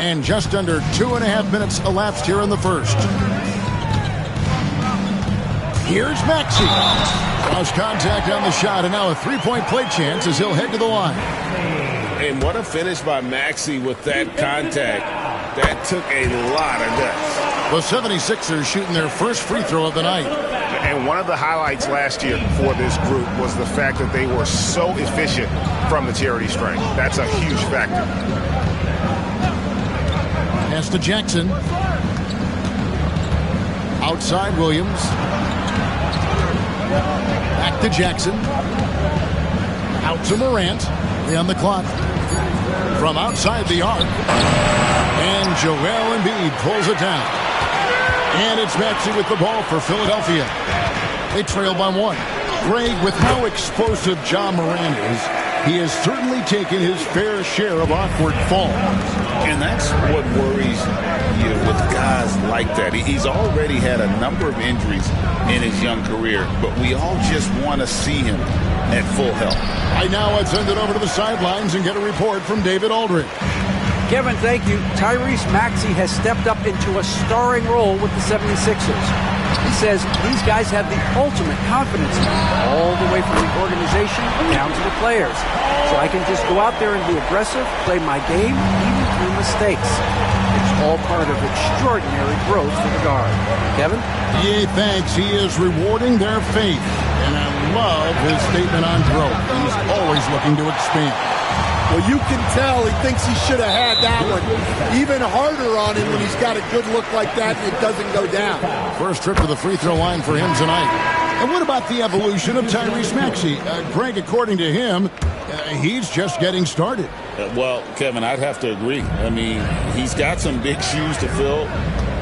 And just under 2.5 minutes elapsed here in the first. Here's Maxey. Lost contact on the shot, and now a three-point play chance as he'll head to the line. And what a finish by Maxey with that contact. That took a lot of guts. The 76ers shooting their first free throw of the night. And one of the highlights last year for this group was the fact that they were so efficient from the charity stripe. That's a huge factor. Pass to Jackson. Outside Williams. Back to Jackson. Out to Morant. On the clock. From outside the arc. And Joel Embiid pulls it down. And it's Maxey with the ball for Philadelphia. They trail by one. Greg, with how explosive Ja Morant is, he has certainly taken his fair share of awkward falls. And that's what worries you with guys like that. He's already had a number of injuries in his young career, but we all just want to see him at full health. Right now, I'd send it over to the sidelines and get a report from David Aldridge. Kevin, thank you. Tyrese Maxey has stepped up into a starring role with the 76ers. He says these guys have the ultimate confidence in him, all the way from the organization down to the players. So I can just go out there and be aggressive, play my game, even through mistakes. It's all part of extraordinary growth for the guard. Kevin? Yeah, thanks. He is rewarding their faith. And I love his statement on growth. He's always looking to expand. Well, you can tell he thinks he should have had that one even harder on him when he's got a good look like that and it doesn't go down. First trip to the free throw line for him tonight. And what about the evolution of Tyrese Maxey? Greg, according to him, he's just getting started. Well, Kevin, I'd have to agree. I mean, he's got some big shoes to fill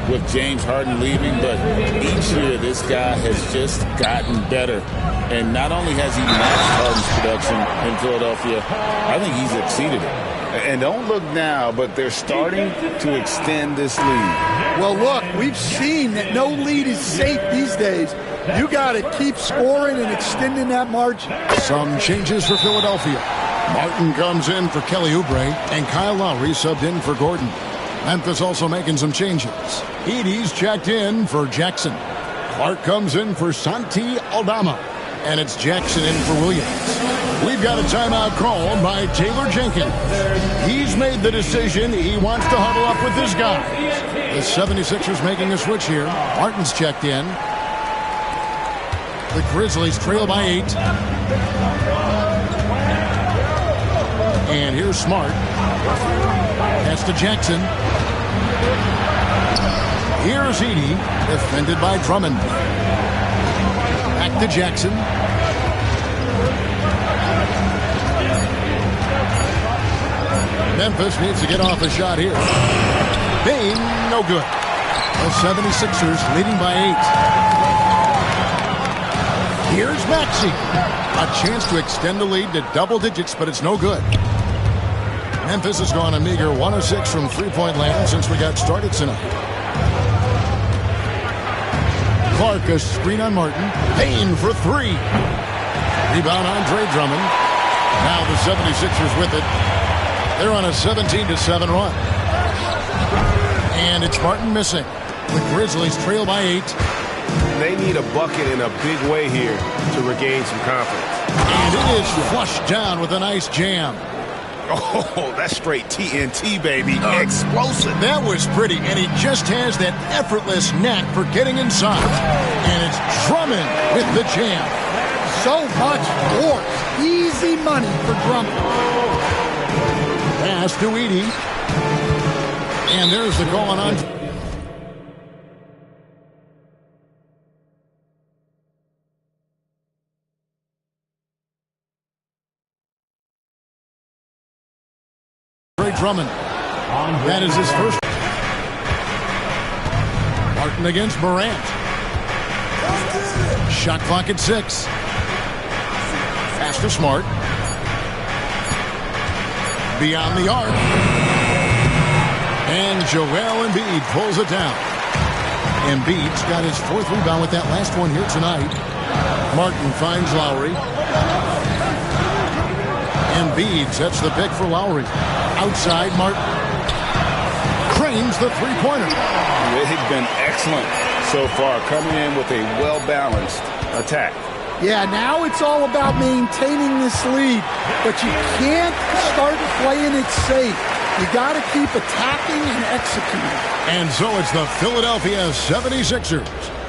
with James Harden leaving, but each year this guy has just gotten better. And not only has he matched Harden's production in Philadelphia, I think he's exceeded it. And don't look now, but they're starting to extend this lead. Well, look, we've seen that no lead is safe these days. You got to keep scoring and extending that margin. Some changes for Philadelphia. Martin comes in for Kelly Oubre, and Kyle Lowry subbed in for Gordon. Memphis also making some changes. Edey's checked in for Jackson. Clark comes in for Santi Aldama. And it's Jackson in for Williams. We've got a timeout called by Taylor Jenkins. He's made the decision he wants to huddle up with his guys. The 76ers making a switch here. Martin's checked in. The Grizzlies trail by 8. And here's Smart. Pass to Jackson. Here's Edey, defended by Drummond. Back to Jackson. Memphis needs to get off a shot here. Bain, no good. The 76ers leading by 8. Here's Maxey. A chance to extend the lead to double digits, but it's no good. Memphis has gone a meager 1 of 6 from three-point land since we got started tonight. Clark, a screen on Martin. Payne for 3. Rebound Andre Drummond. Now the 76ers with it. They're on a 17-7 run. And it's Martin missing. The Grizzlies trail by 8. They need a bucket in a big way here to regain some confidence. And it is flushed down with a nice jam. Oh, that's straight TNT, baby. Explosive. That was pretty, and he just has that effortless knack for getting inside. And it's Drummond with the jam. So much force. Easy money for Drummond. Pass to Edey. And there's the call on. Drummond. That is his first. Martin against Morant. Shot clock at 6. Pass to Smart. Beyond the arc. And Joel Embiid pulls it down. Embiid's got his 4th rebound with that last one here tonight. Martin finds Lowry. Embiid sets the pick for Lowry. Outside Martin. drains the three-pointer. They've been excellent so far, coming in with a well-balanced attack. Yeah, now it's all about maintaining this lead, but you can't start playing it safe. You got to keep attacking and executing. And so it's the Philadelphia 76ers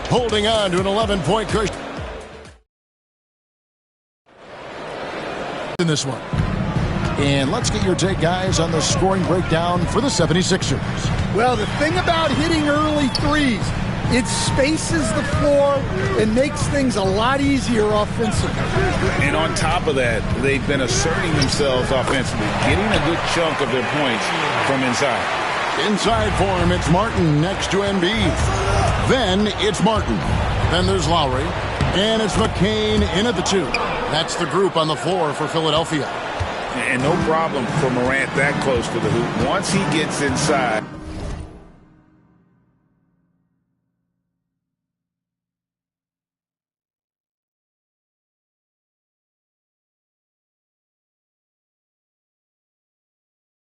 holding on to an 11-point cushion in this one. And let's get your take, guys, on the scoring breakdown for the 76ers. Well, the thing about hitting early threes, it spaces the floor and makes things a lot easier offensively. And on top of that, they've been asserting themselves offensively, getting a good chunk of their points from inside. Inside for him, it's Martin next to Embiid. Then it's Martin. Then there's Lowry. And it's McCain in at the 2. That's the group on the floor for Philadelphia. And no problem for Morant that close to the hoop. Once he gets inside.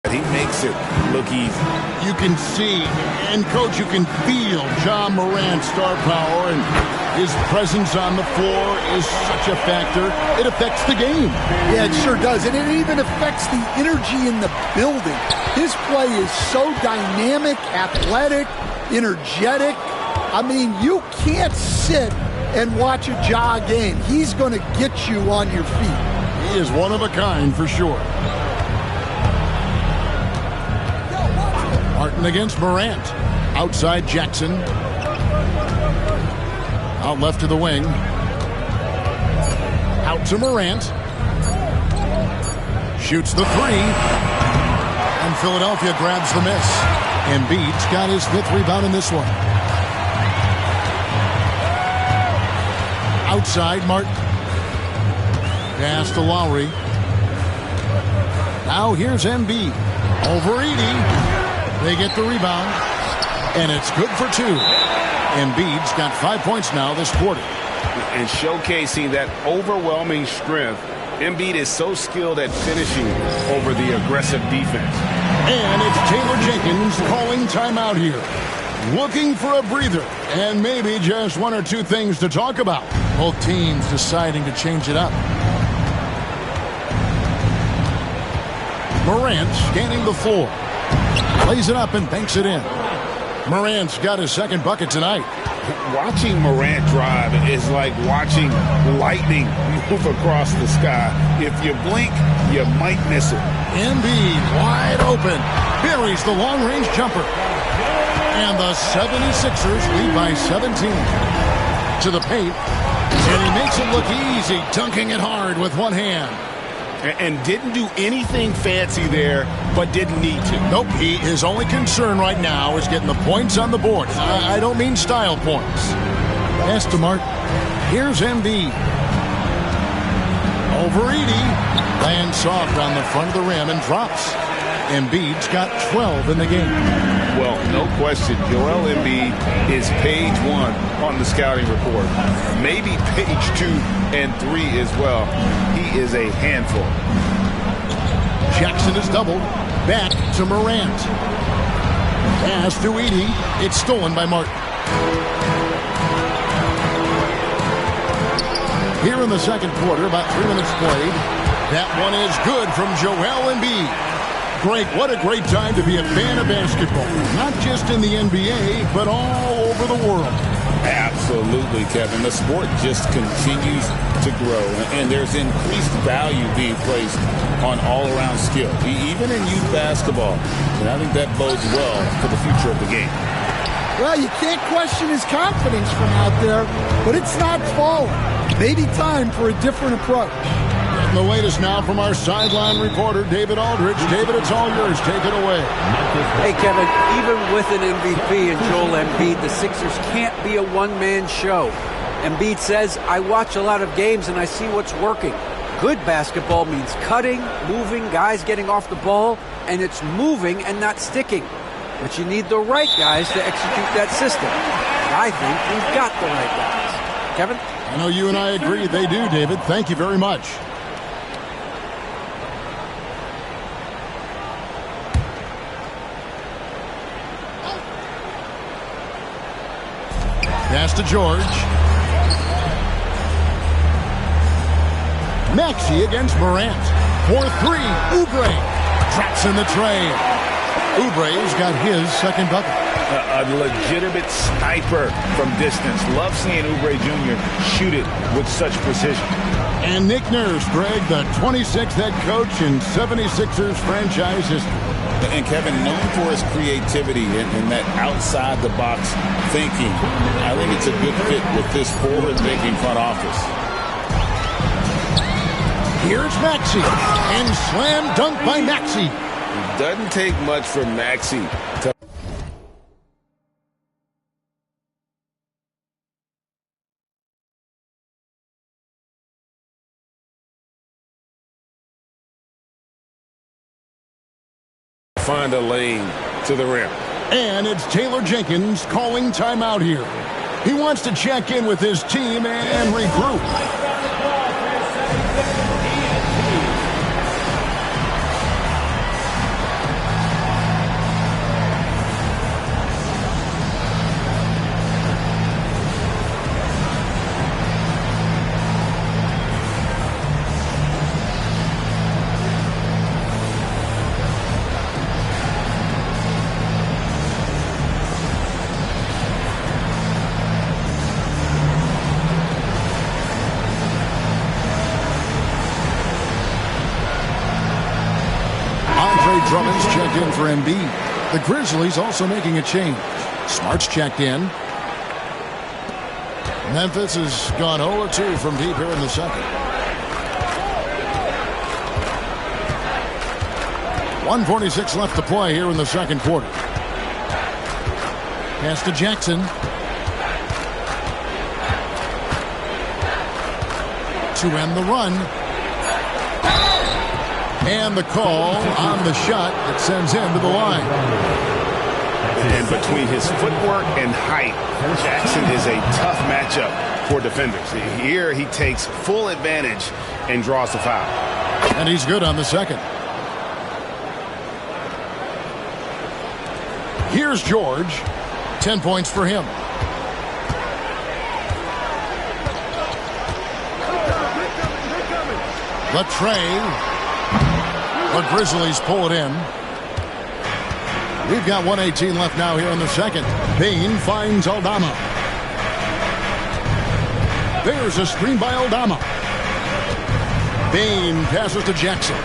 He makes it look easy. You can see, and Coach, you can feel John Morant's star power, and his presence on the floor is such a factor. It affects the game. Yeah, it sure does, and it even affects the energy in the building. His play is so dynamic, athletic, energetic. I mean, you can't sit and watch a Ja game. He's going to get you on your feet. He is one of a kind for sure. Martin against Morant. Outside Jackson. Out left to the wing. Out to Morant. Shoots the 3. And Philadelphia grabs the miss. Embiid's got his 5th rebound in this one. Outside Martin. Pass to Lowry. Now here's Embiid. Over Edey. They get the rebound, and it's good for 2. Embiid's got 5 points now this quarter. And showcasing that overwhelming strength, Embiid is so skilled at finishing over the aggressive defense. And it's Taylor Jenkins calling timeout here. Looking for a breather, and maybe just 1 or 2 things to talk about. Both teams deciding to change it up. Morant scanning the floor. Lays it up and banks it in. Morant's got his 2nd bucket tonight. Watching Morant drive is like watching lightning move across the sky. If you blink, you might miss it. Embiid wide open. Buries the long-range jumper. And the 76ers lead by 17. To the paint. And he makes it look easy, dunking it hard with one hand. And didn't do anything fancy there, but didn't need to. Nope, his only concern right now is getting the points on the board. I don't mean style points. Pass to Martin. Here's Embiid. Over Edey. Lands soft on the front of the rim and drops. Embiid's got 12 in the game. Well, no question, Joel Embiid is page 1 on the scouting report. Maybe page 2 and 3 as well. He is a handful. Jackson is doubled. Back to Morant. Pass to Edey. It's stolen by Martin. Here in the second quarter, about 3 minutes played. That one is good from Joel Embiid. Greg, what a great time to be a fan of basketball. Not just in the NBA, but all over the world. Absolutely, Kevin. The sport just continues to grow, and there's increased value being placed on all-around skill, even in youth basketball. And I think that bodes well for the future of the game. Well, you can't question his confidence from out there, but it's not falling. Maybe time for a different approach. The latest now from our sideline reporter, David Aldridge. David, it's all yours. Take it away. Hey, Kevin, even with an MVP and Joel Embiid, the Sixers can't be a one-man show. Embiid says, I watch a lot of games and I see what's working. Good basketball means cutting, moving, guys getting off the ball, and it's moving and not sticking. But you need the right guys to execute that system. And I think we've got the right guys. Kevin? I know you and I agree. They do, David. Thank you very much. Pass to George. Maxey against Morant. 4-3. Oubre drops in the tray. Oubre's got his second bucket. A legitimate sniper from distance. Love seeing Oubre Jr. shoot it with such precision. And Nick Nurse, Greg, the 26th head coach in 76ers franchise history. And Kevin, known for his creativity and that outside-the-box thinking, I think it's a good fit with this forward-thinking front office. Here's Maxey, and slam dunk by Maxey. It doesn't take much for Maxey to... find a lane to the rim. And it's Taylor Jenkins calling timeout here. He wants to check in with his team and regroup. Drummond's checked in for Embiid. The Grizzlies also making a change. Smart's checked in. Memphis has gone 0-2 from deep here in the second. 1:46 left to play here in the second quarter. Pass to Jackson. To end the run. And the call on the shot that sends him to the line. And between his footwork and height, Jackson is a tough matchup for defenders. Here he takes full advantage and draws the foul. And he's good on the second. Here's George. 10 points for him. Latrey. The Grizzlies pull it in. We've got 1:18 left now here in the second. Bain finds Aldama. There's a screen by Aldama. Bain passes to Jackson.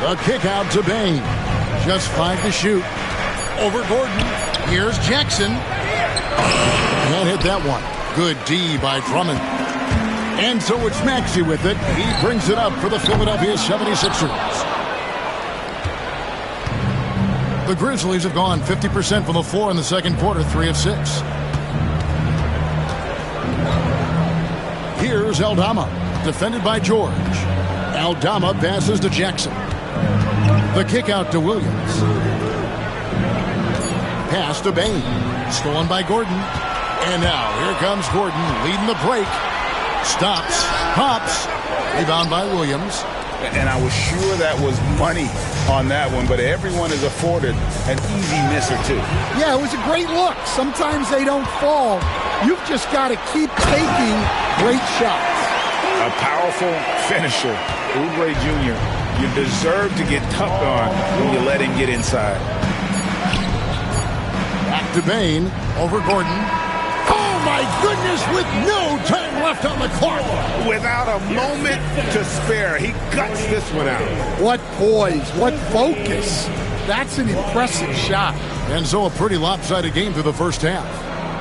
The kick out to Bain. Just 5 to shoot. Over Gordon. Here's Jackson. Can't hit that one. Good D by Drummond. And so it's Maxey with it. He brings it up for the Philadelphia 76ers. The Grizzlies have gone 50% from the floor in the second quarter, 3 of 6. Here's Aldama, defended by George. Aldama passes to Jackson. The kick out to Williams. Pass to Bain. Stolen by Gordon. And now here comes Gordon leading the break. Stops, pops, rebound by Williams. And I was sure that was money on that one, but everyone is afforded an easy miss or two. Yeah, it was a great look. Sometimes they don't fall. You've just got to keep taking great shots. A powerful finisher. Oubre Jr., you deserve to get tucked on when you let him get inside. Back to Bain, over Gordon. Oh, my goodness, with no time left on the clock. Without a moment to spare, he guts this one out. What poise, what focus. That's an impressive shot. And so a pretty lopsided game through the first half.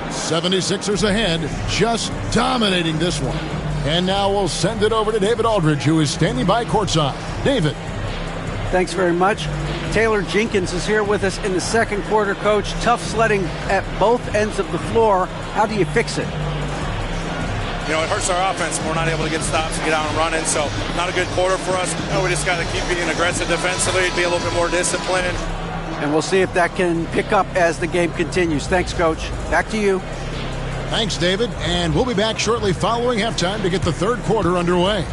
76ers ahead, just dominating this one. And now we'll send it over to David Aldridge, who is standing by courtside. David. Thanks very much. Taylor Jenkins is here with us in the second quarter, Coach. Tough sledding at both ends of the floor. How do you fix it? You know, it hurts our offense. We're not able to get stops and get out and running, so not a good quarter for us. You know, we just got to keep being aggressive defensively, be a little bit more disciplined. And we'll see if that can pick up as the game continues. Thanks, Coach. Back to you. Thanks, David. And we'll be back shortly following halftime to get the third quarter underway.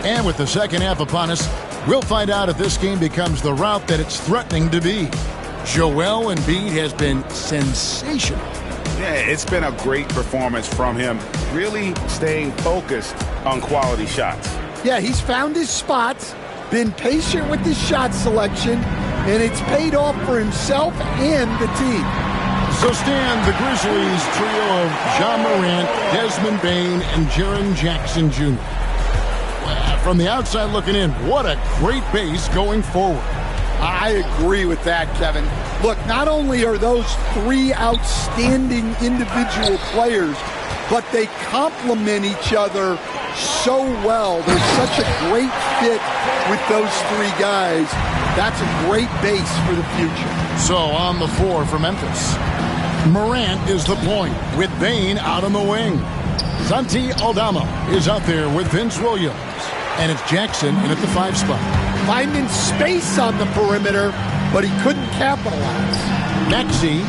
And with the second half upon us, we'll find out if this game becomes the route that it's threatening to be. Joel Embiid has been sensational. Yeah, it's been a great performance from him, really staying focused on quality shots. Yeah, he's found his spots, been patient with his shot selection, and it's paid off for himself and the team. So Stan, the Grizzlies trio of Ja Morant, Desmond Bane, and Jaren Jackson Jr. Well, from the outside looking in, what a great base going forward. I agree with that, Kevin. Look, not only are those three outstanding individual players, but they complement each other so well. There's such a great fit with those three guys. That's a great base for the future. So on the floor for Memphis, Morant is the point with Bane out on the wing. Santi Aldama is out there with Vince Williams. And it's Jackson in at the 5 spot. Finding space on the perimeter, but he couldn't capitalize. Maxey